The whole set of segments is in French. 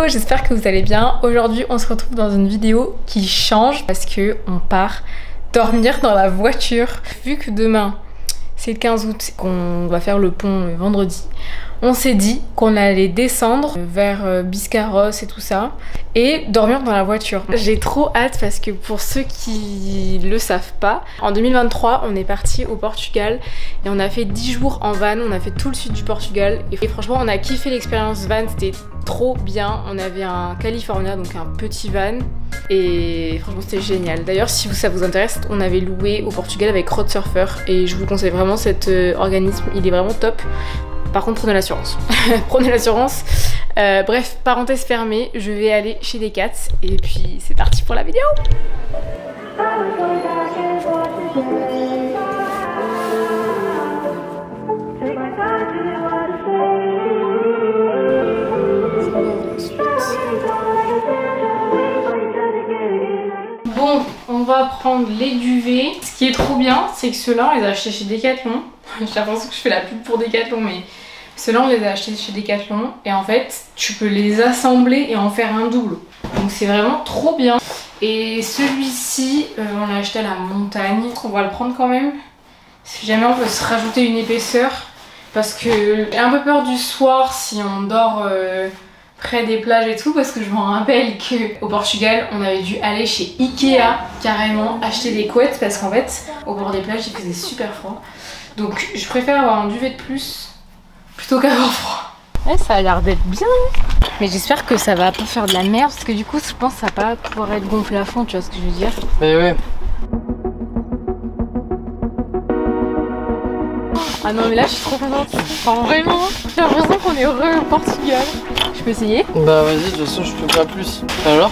j'espère que vous allez bien. Aujourd'hui on se retrouve dans une vidéo qui change parce que on part dormir dans la voiture. Vu que demain c'est le 15 août qu'on va faire le pont le vendredi, on s'est dit qu'on allait descendre vers Biscarrosse et tout ça et dormir dans la voiture. J'ai trop hâte parce que pour ceux qui le savent pas, en 2023 on est parti au Portugal et on a fait 10 jours en van, on a fait tout le sud du Portugal et franchement on a kiffé l'expérience van, c'était trop bien. On avait un California, donc un petit van, et franchement c'était génial. D'ailleurs si ça vous intéresse, on avait loué au Portugal avec Road Surfer et je vous conseille vraiment cet organisme, il est vraiment top. Par contre, prenez l'assurance. Prenez l'assurance. Bref, parenthèse fermée, je vais aller chez Decat et puis c'est parti pour la vidéo. Bon, on va prendre les duvets. Ce qui est trop bien, c'est que ceux-là, on les a achetés chez Decathlon. J'ai l'impression que je fais la pub pour Decathlon, mais ceux-là, on les a achetés chez Decathlon. Et en fait, tu peux les assembler et en faire un double. Donc c'est vraiment trop bien. Et celui-ci, on l'a acheté à la montagne. On va le prendre quand même. Si jamais on peut se rajouter une épaisseur. Parce que j'ai un peu peur du soir si on dort près des plages et tout, parce que je me rappelle qu'au Portugal on avait dû aller chez Ikea carrément acheter des couettes parce qu'en fait au bord des plages il faisait super froid, donc je préfère avoir un duvet de plus plutôt qu'avoir froid. Ouais, ça a l'air d'être bien, mais j'espère que ça va pas faire de la merde parce que du coup je pense que ça va pas pouvoir être gonflé à fond, tu vois ce que je veux dire. Mais ouais. Ah non mais là je suis trop contente, enfin vraiment j'ai l'impression qu'on est heureux au Portugal. Je peux essayer? Bah vas-y, de toute façon je peux pas plus. Alors?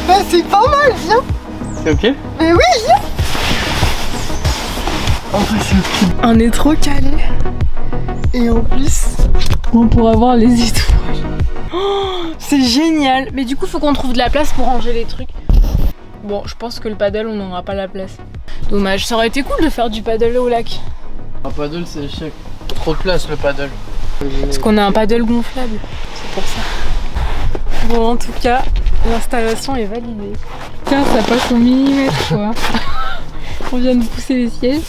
Bah c'est pas mal, viens. C'est ok? Mais oui, viens. En fait c'est ok. On est trop calé. Et en plus, on pourra voir les étoiles. Oh, c'est génial. Mais du coup faut qu'on trouve de la place pour ranger les trucs. Bon, je pense que le paddle on n'aura pas la place. Dommage, ça aurait été cool de faire du paddle au lac. Un paddle c'est échec. Trop de place le paddle. Parce qu'on a un paddle gonflable, c'est pour ça. Bon, en tout cas, l'installation est validée. Tiens, ça passe au millimètre quoi. On vient de pousser les sièges.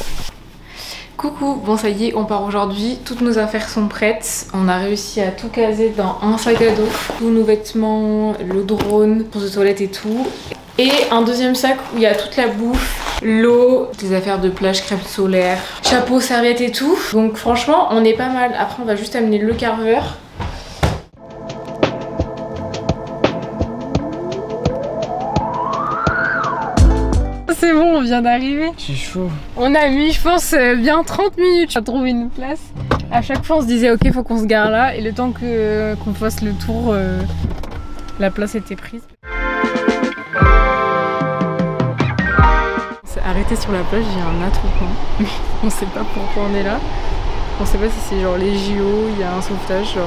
Coucou, bon ça y est, on part aujourd'hui. Toutes nos affaires sont prêtes. On a réussi à tout caser dans un sac à dos. Tous nos vêtements, le drone, pour de toilette et tout. Et un deuxième sac où il y a toute la bouffe, l'eau, des affaires de plage, crème solaire, chapeau, serviette et tout. Donc franchement, on est pas mal. Après, on va juste amener le carveur. C'est bon, on vient d'arriver. C'est chaud. On a mis, je pense, bien 30 minutes à trouver une place. À chaque fois, on se disait, ok, faut qu'on se gare là. Et le temps qu'on fasse le tour, la place était prise. Arrêté sur la plage, il y a un attroupement. On sait pas pourquoi on est là. On sait pas si c'est genre les JO, il y a un sauvetage, genre.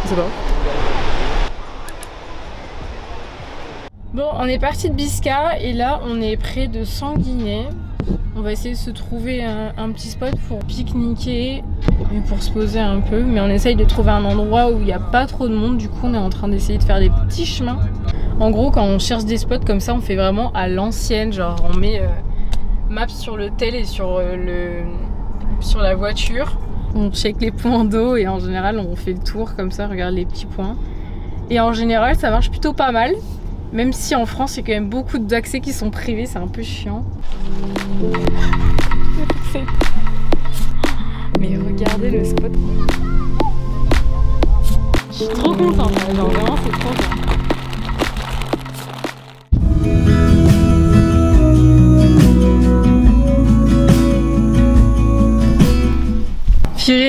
On sait pas. Bon, on est parti de Bisca et là on est près de Sanguinet. On va essayer de se trouver un petit spot pour pique-niquer et pour se poser un peu. Mais on essaye de trouver un endroit où il n'y a pas trop de monde. Du coup, on est en train d'essayer de faire des petits chemins. En gros, quand on cherche des spots comme ça, on fait vraiment à l'ancienne. Genre, on met Maps sur le tel et sur la voiture. On check les points d'eau et en général on fait le tour comme ça, regarde les petits points. Et en général ça marche plutôt pas mal. Même si en France il y a quand même beaucoup d'accès qui sont privés, c'est un peu chiant. Mais regardez le spot. Je suis trop contente, genre vraiment c'est trop bien.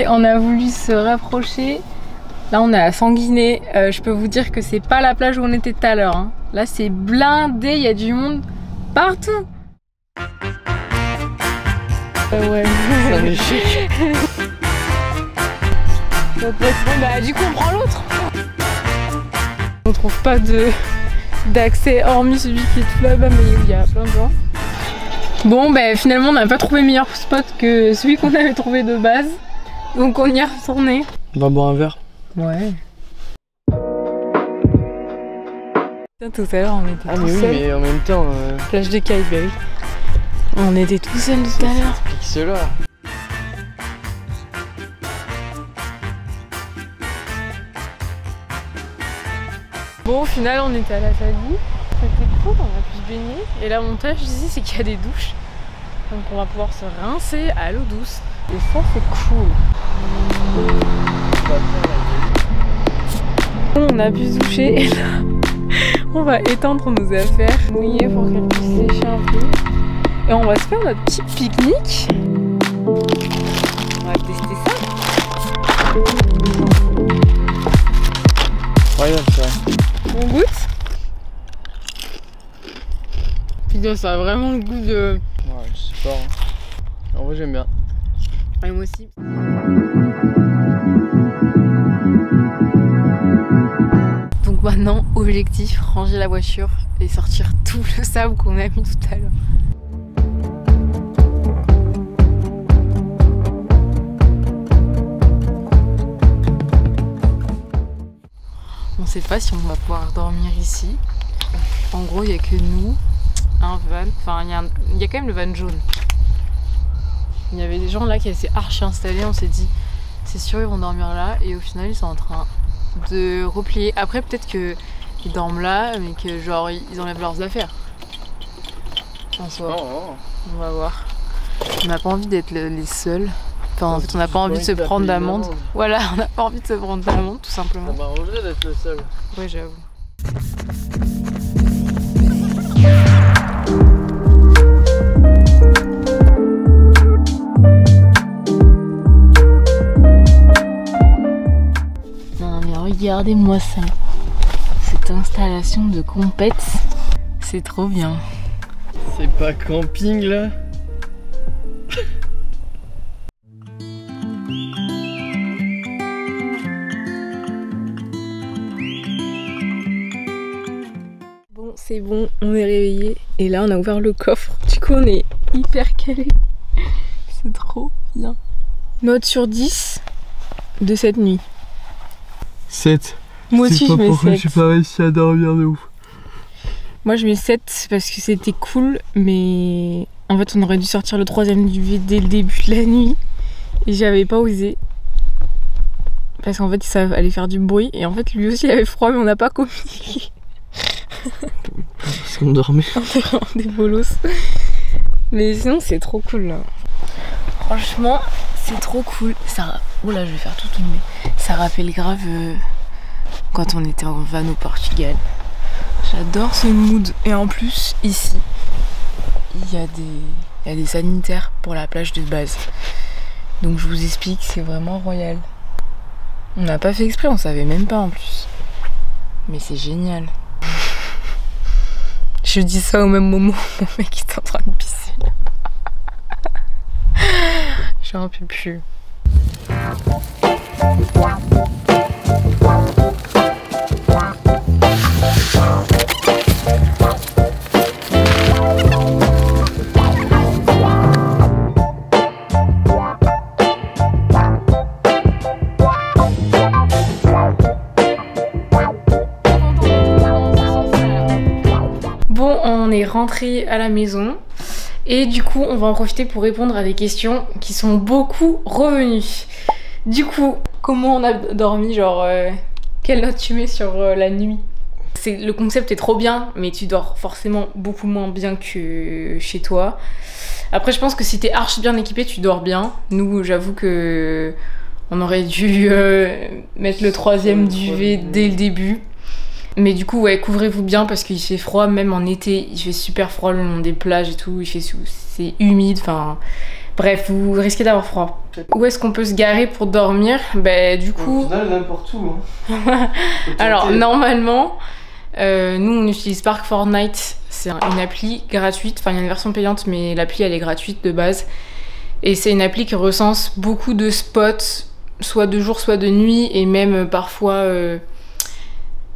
On a voulu se rapprocher. Là on est à Sanguinet. Je peux vous dire que c'est pas la plage où on était tout à l'heure, hein. Là c'est blindé, il y a du monde partout. Ouais. C'est un échec. Bon, bah du coup on prend l'autre. On trouve pas d'accès hormis celui qui est tout là-bas, mais il y a plein de gens. Bon bah finalement on n'a pas trouvé meilleur spot que celui qu'on avait trouvé de base. Donc on y est retourné. On va boire un verre. Ouais. Tout à l'heure, on était Ah tout mais oui, seul. mais en même temps... Plage de Caille, bah oui. On était tout seul tout à l'heure. Explique cela. Bon, au final, on était à la famille. C'était cool, on a pu se baigner. Et l'avantage ici, c'est qu'il y a des douches. Donc on va pouvoir se rincer à l'eau douce. Et ça, c'est cool. On a pu se doucher et là, on va étendre nos affaires mouillées pour qu'elles puissent sécher un peu. Et on va se faire notre petit pique-nique. On va tester ça. Incroyable ça. On goûte. Putain, ça a vraiment le goût de... Ouais, je sais pas. En vrai, j'aime bien. Ouais, moi aussi. Donc maintenant, objectif, ranger la voiture et sortir tout le sable qu'on a mis tout à l'heure. On sait pas si on va pouvoir dormir ici. En gros, il n'y a que nous, un van, enfin il y a quand même le van jaune. Il y avait des gens là qui étaient archi installés, on s'est dit c'est sûr ils vont dormir là et au final ils sont en train de replier. Après peut-être qu'ils dorment là mais que genre ils enlèvent leurs affaires. En soi, on va voir. On n'a pas envie d'être les seuls. Enfin en fait on n'a pas envie de se prendre d'amende. Voilà, on n'a pas envie de se prendre d'amende tout simplement. Ça m'arrangerait d'être le seul. Ouais j'avoue. Non mais regardez-moi ça. Cette installation de compète, c'est trop bien. C'est pas camping là? Bon, c'est bon, on est réveillé et là on a ouvert le coffre. Du coup, on est hyper calé. C'est trop bien. Note sur 10 de cette nuit. 7. Moi aussi, je mets 7. J'ai pas réussi à dormir de ouf. Moi, je mets 7 parce que c'était cool, mais en fait, on aurait dû sortir le 3e duvet dès le début de la nuit et j'avais pas osé. Parce qu'en fait, ça allait faire du bruit et en fait, lui aussi, il avait froid, mais on n'a pas communiqué. Parce qu'on dormait. On est vraiment des bolos. Mais sinon, c'est trop cool là. Franchement, c'est trop cool. Ça... Oh là, je vais faire tout tomber. Ça rappelle grave quand on était en van au Portugal. J'adore ce mood. Et en plus, ici, il y a des sanitaires pour la plage de base. Donc je vous explique, c'est vraiment royal. On n'a pas fait exprès, on savait même pas en plus. Mais c'est génial. Je dis ça au même moment où mon mec est en train de pisser. J'en peux plus. Bon, on est rentré à la maison. Et du coup, on va en profiter pour répondre à des questions qui sont beaucoup revenues. Du coup, comment on a dormi? Genre, quelle note tu mets sur la nuit? Le concept est trop bien, mais tu dors forcément beaucoup moins bien que chez toi. Après, je pense que si t'es archi bien équipé, tu dors bien. Nous, j'avoue que on aurait dû mettre le 3e duvet dès le début. Mais du coup, ouais, couvrez-vous bien parce qu'il fait froid, même en été, il fait super froid le long des plages et tout, c'est humide, enfin... Bref, vous risquez d'avoir froid. Où est-ce qu'on peut se garer pour dormir? Bah du coup... Au final, n'importe où. Hein. Alors, normalement, nous on utilise Park Fortnite, c'est une appli gratuite, enfin il y a une version payante, mais l'appli elle est gratuite de base. Et c'est une appli qui recense beaucoup de spots, soit de jour, soit de nuit, et même parfois...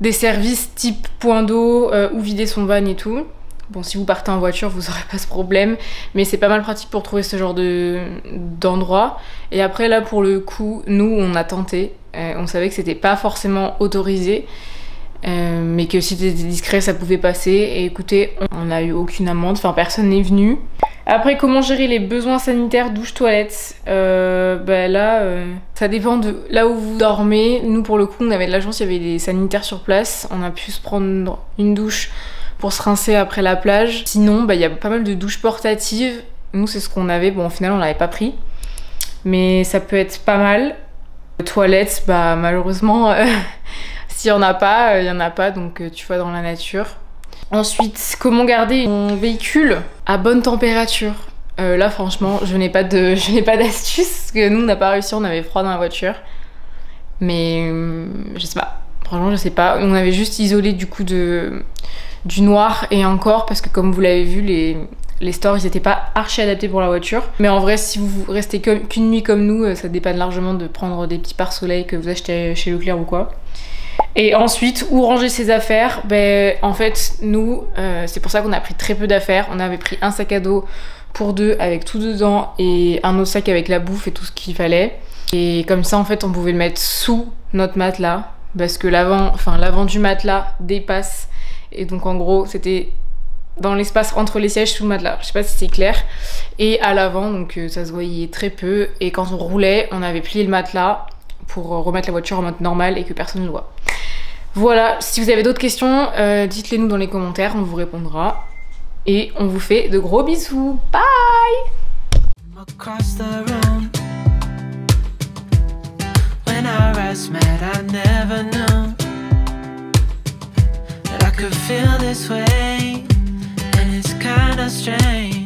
des services type point d'eau ou vider son van et tout. Bon, si vous partez en voiture, vous n'aurez pas ce problème, mais c'est pas mal pratique pour trouver ce genre d'endroit. Et après, là, pour le coup, nous, on a tenté. On savait que c'était pas forcément autorisé. mais que si t'étais discret ça pouvait passer. Et écoutez, on n'a eu aucune amende, enfin personne n'est venu. Après, comment gérer les besoins sanitaires, douche, toilette, ça dépend de là où vous dormez. Nous pour le coup on avait de la chance, il y avait des sanitaires sur place, on a pu se prendre une douche pour se rincer après la plage. Sinon il y a pas mal de douches portatives, nous c'est ce qu'on avait, bon au final on l'avait pas pris. Mais ça peut être pas mal. Toilettes, malheureusement, s'il y en a pas, il y en a pas, donc tu vas dans la nature. Ensuite, comment garder mon véhicule à bonne température? Là, franchement, je n'ai pas d'astuce, parce que nous, on n'a pas réussi, on avait froid dans la voiture. Mais je sais pas, franchement, je sais pas. On avait juste isolé du coup du noir, et encore, parce que comme vous l'avez vu, les stores ils étaient pas archi adaptés pour la voiture. Mais en vrai si vous restez qu'une nuit comme nous, ça dépanne largement de prendre des petits pare-soleil que vous achetez chez Leclerc ou quoi. Et ensuite, où ranger ses affaires? En fait nous c'est pour ça qu'on a pris très peu d'affaires. On avait pris un sac à dos pour 2 avec tout dedans et un autre sac avec la bouffe et tout ce qu'il fallait. Et comme ça en fait on pouvait le mettre sous notre matelas, parce que l'avant du matelas dépasse. Et donc en gros c'était dans l'espace entre les sièges sous le matelas, je sais pas si c'est clair, et à l'avant, donc ça se voyait très peu, et quand on roulait, on avait plié le matelas pour remettre la voiture en mode normal et que personne ne le voit. Voilà, si vous avez d'autres questions, dites-les nous dans les commentaires, on vous répondra, et on vous fait de gros bisous, bye! Could feel this way, and it's kinda strange.